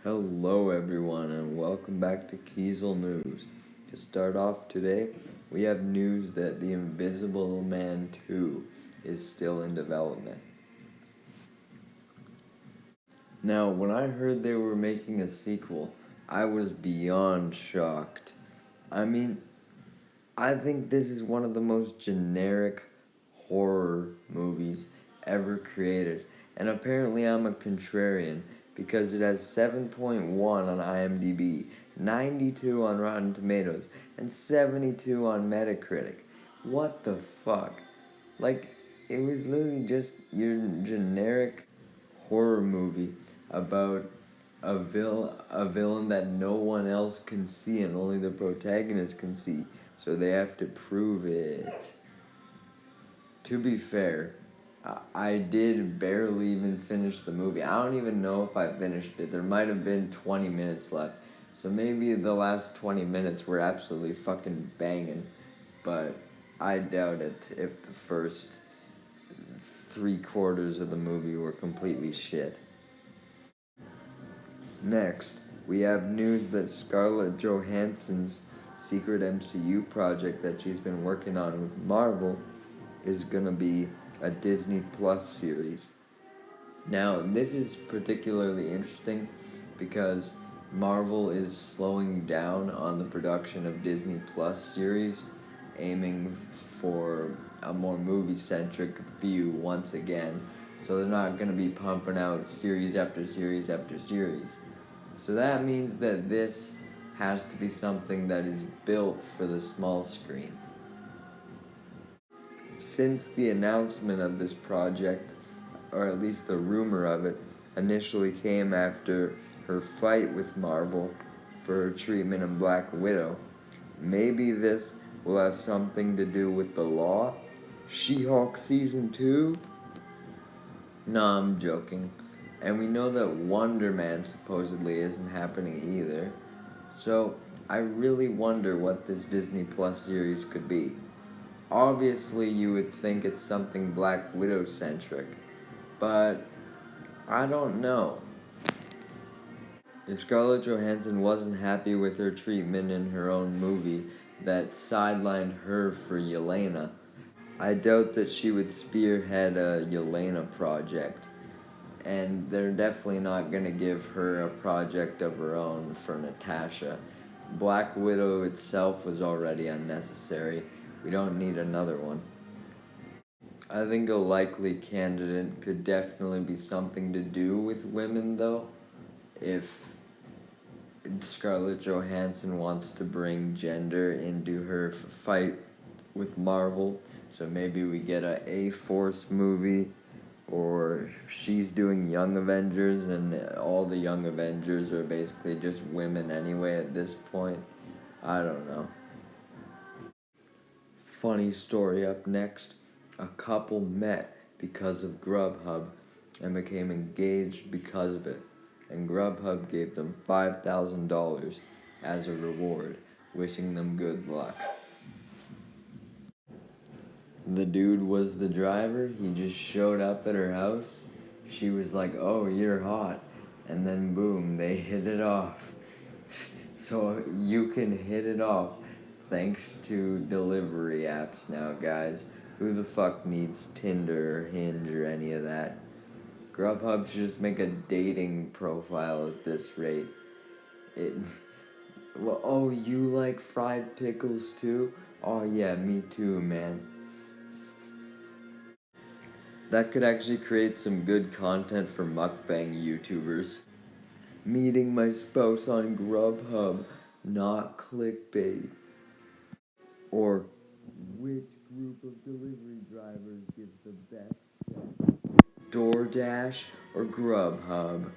Hello, everyone, and welcome back to Kiesel News. To start off today, we have news that The Invisible Man 2 is still in development. Now, when I heard they were making a sequel, I was beyond shocked. I mean, I think this is one of the most generic horror movies ever created, and apparently I'm a contrarian because it has 7.1 on IMDb, 92 on Rotten Tomatoes, and 72 on Metacritic. What the fuck? Like, it was literally just your generic horror movie about a villain that no one else can see and only the protagonist can see, so they have to prove it. To be fair, I did barely even finish the movie. I don't even know if I finished it. There might have been 20 minutes left. So maybe the last 20 minutes were absolutely fucking banging. But I doubt it if the first 3/4 of the movie were completely shit. Next, we have news that Scarlett Johansson's secret MCU project that she's been working on with Marvel is gonna be a Disney Plus series. Now, this is particularly interesting because Marvel is slowing down on the production of Disney Plus series, aiming for a more movie-centric view once again. So they're not going to be pumping out series after series after series. So that means that this has to be something that is built for the small screen. Since the announcement of this project, or at least the rumor of it, initially came after her fight with Marvel for her treatment in Black Widow, maybe this will have something to do with the law? She-Hulk Season 2? No, I'm joking. And we know that Wonder Man supposedly isn't happening either. So, I really wonder what this Disney Plus series could be. Obviously, you would think it's something Black Widow-centric, but I don't know. If Scarlett Johansson wasn't happy with her treatment in her own movie that sidelined her for Yelena, I doubt that she would spearhead a Yelena project. And they're definitely not going to give her a project of her own for Natasha. Black Widow itself was already unnecessary. We don't need another one. I think a likely candidate could definitely be something to do with women, though. If Scarlett Johansson wants to bring gender into her fight with Marvel, so maybe we get a A-Force movie, or she's doing Young Avengers and all the Young Avengers are basically just women anyway at this point. I don't know. Funny story up next. A couple met because of Grubhub and became engaged because of it. And Grubhub gave them $5,000 as a reward, wishing them good luck. The dude was the driver. He just showed up at her house. She was like, "Oh, you're hot." And then boom, they hit it off. So you can hit it off thanks to delivery apps now, guys. Who the fuck needs Tinder or Hinge or any of that? Grubhub should just make a dating profile at this rate. Well, oh, you like fried pickles too? Oh yeah, me too, man. That could actually create some good content for mukbang YouTubers. Meeting my spouse on Grubhub, not clickbait. Or which group of delivery drivers gives the best check? DoorDash or Grubhub?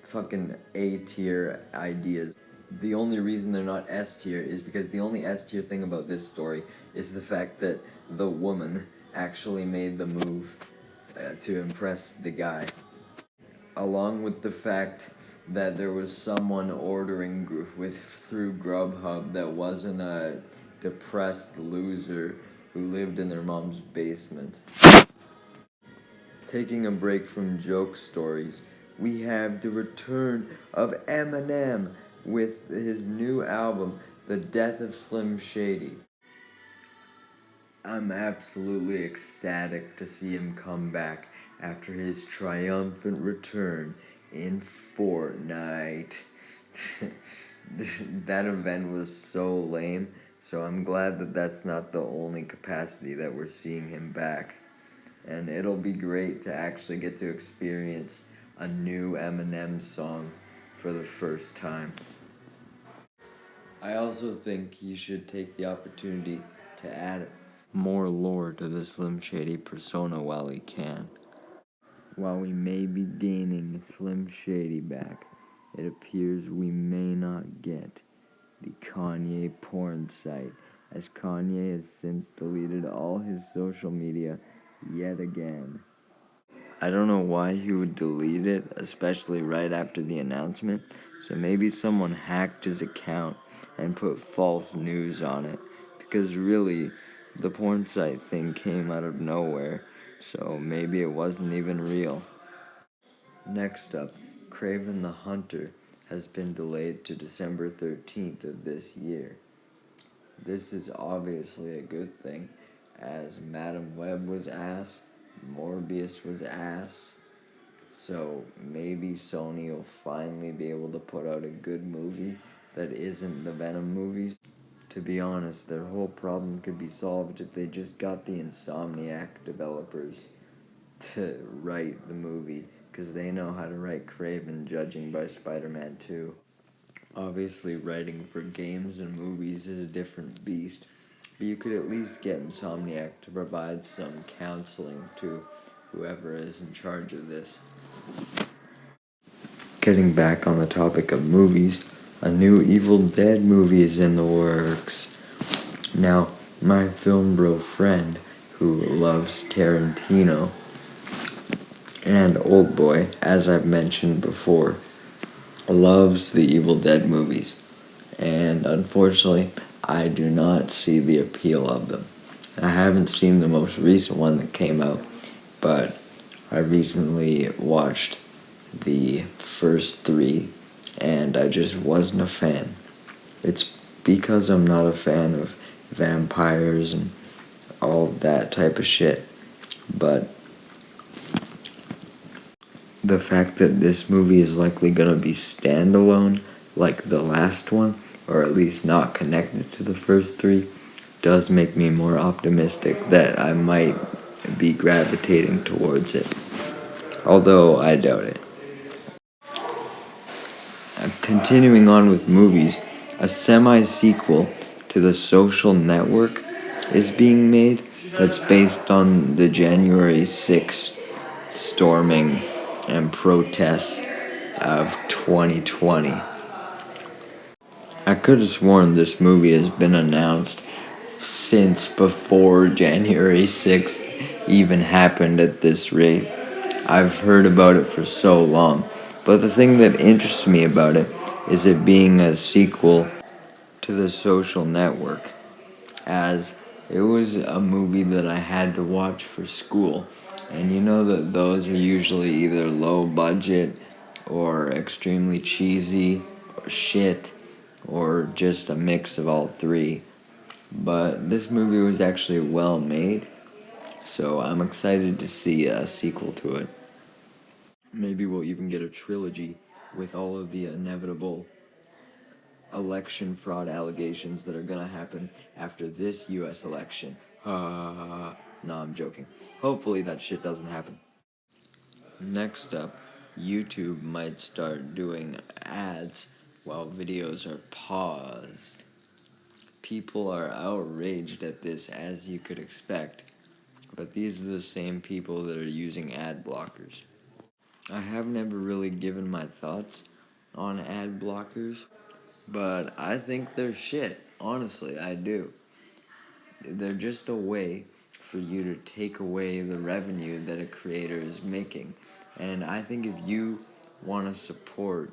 Fucking A tier ideas. The only reason they're not S tier is because the only S tier thing about this story is the fact that the woman actually made the move to impress the guy. Along with the fact that there was someone ordering through Grubhub that wasn't a depressed loser who lived in their mom's basement. Taking a break from joke stories, we have the return of Eminem with his new album, The Death of Slim Shady. I'm absolutely ecstatic to see him come back after his triumphant return in Fortnite. That event was so lame, so I'm glad that that's not the only capacity that we're seeing him back. And it'll be great to actually get to experience a new Eminem song for the first time. I also think he should take the opportunity to add more lore to the Slim Shady persona while he can. While we may be gaining Slim Shady back, it appears we may not get the Kanye porn site, as Kanye has since deleted all his social media yet again. I don't know why he would delete it, especially right after the announcement, so maybe someone hacked his account and put false news on it, because really, the porn site thing came out of nowhere, so maybe it wasn't even real. Next up, Kraven the Hunter has been delayed to December 13th of this year. This is obviously a good thing, as Madam Web was ass, Morbius was ass, so maybe Sony will finally be able to put out a good movie that isn't the Venom movies. To be honest, their whole problem could be solved if they just got the Insomniac developers to write the movie, because they know how to write Kraven, judging by Spider-Man 2. Obviously, writing for games and movies is a different beast, but you could at least get Insomniac to provide some counseling to whoever is in charge of this. Getting back on the topic of movies, a new Evil Dead movie is in the works. Now, my film bro friend, who loves Tarantino and Oldboy, as I've mentioned before, loves the Evil Dead movies. And unfortunately, I do not see the appeal of them. I haven't seen the most recent one that came out, but I recently watched the first three, and I just wasn't a fan. It's because I'm not a fan of vampires and all that type of shit, but the fact that this movie is likely gonna be standalone, like the last one, or at least not connected to the first three, does make me more optimistic that I might be gravitating towards it. Although I doubt it. Continuing on with movies, a semi-sequel to The Social Network is being made that's based on the January 6th storming and protests of 2020. I could have sworn this movie has been announced since before January 6th even happened at this rate. I've heard about it for so long, but the thing that interests me about it is it being a sequel to The Social Network, as it was a movie that I had to watch for school, and you know that those are usually either low budget or extremely cheesy or shit or just a mix of all three. But this movie was actually well made, so I'm excited to see a sequel to it. Maybe we'll even get a trilogy with all of the inevitable election fraud allegations that are gonna happen after this US election. No, I'm joking. Hopefully that shit doesn't happen. Next up, YouTube might start doing ads while videos are paused. People are outraged at this, as you could expect, but these are the same people that are using ad blockers. I have never really given my thoughts on ad blockers, but I think they're shit. Honestly, I do. They're just a way for you to take away the revenue that a creator is making. And I think if you want to support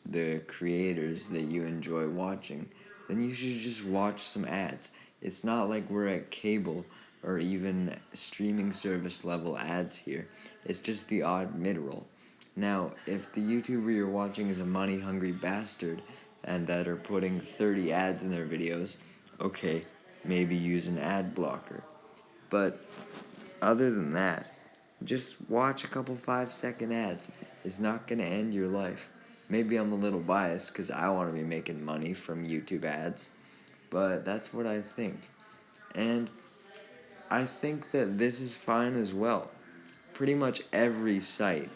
the creators that you enjoy watching, then you should just watch some ads. It's not like we're at cable or even streaming service level ads here. It's just the odd mid-roll. Now, if the YouTuber you're watching is a money-hungry bastard and that are putting 30 ads in their videos, okay, maybe use an ad blocker. But other than that, just watch a couple 5-second ads. It's not going to end your life. Maybe I'm a little biased because I want to be making money from YouTube ads, but that's what I think. And I think that this is fine as well. Pretty much every site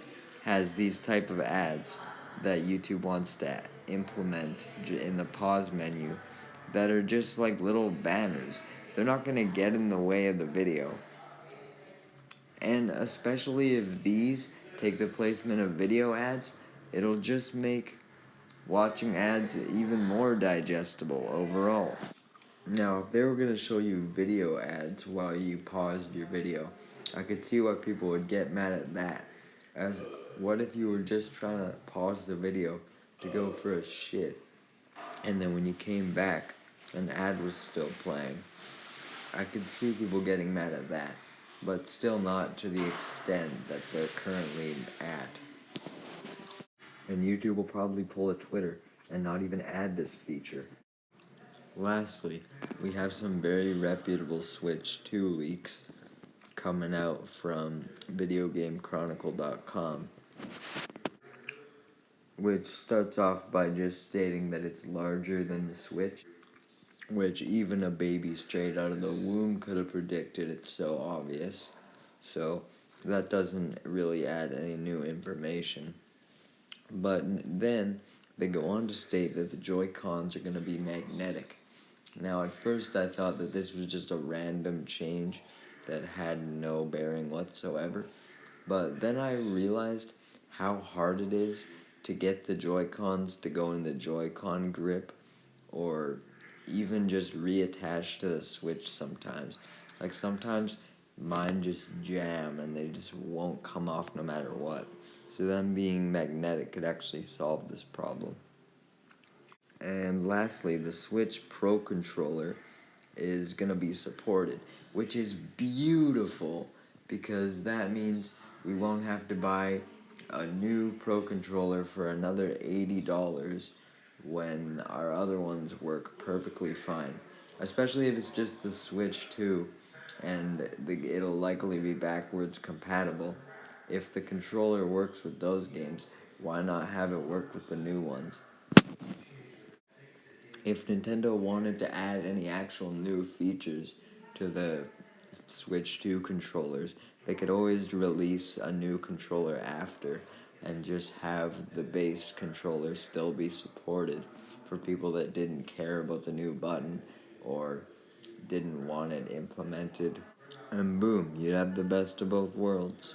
has these type of ads that YouTube wants to implement in the pause menu that are just like little banners. They're not going to get in the way of the video. And especially if these take the placement of video ads, it'll just make watching ads even more digestible overall. Now, if they were going to show you video ads while you paused your video, I could see why people would get mad at that. As what if you were just trying to pause the video to go for a shit, and then when you came back, an ad was still playing? I could see people getting mad at that, but still not to the extent that they're currently at. And YouTube will probably pull a Twitter and not even add this feature. Lastly, we have some very reputable Switch 2 leaks coming out from VideoGameChronicle.com, which starts off by just stating that it's larger than the Switch, which even a baby straight out of the womb could have predicted. It's so obvious. So that doesn't really add any new information. But then they go on to state that the Joy-Cons are going to be magnetic. Now, at first I thought that this was just a random change that had no bearing whatsoever, but then I realized how hard it is to get the Joy-Cons to go in the Joy-Con grip, or even just reattach to the Switch sometimes. Like sometimes mine just jam and they just won't come off no matter what. So them being magnetic could actually solve this problem. And lastly, the Switch Pro controller is going to be supported, which is beautiful because that means we won't have to buy a new Pro controller for another $80 when our other ones work perfectly fine. Especially if it's just the Switch 2 and it'll likely be backwards compatible. If the controller works with those games, why not have it work with the new ones? If Nintendo wanted to add any actual new features to the Switch 2 controllers, they could always release a new controller after and just have the base controller still be supported for people that didn't care about the new button or didn't want it implemented. And boom, you'd have the best of both worlds.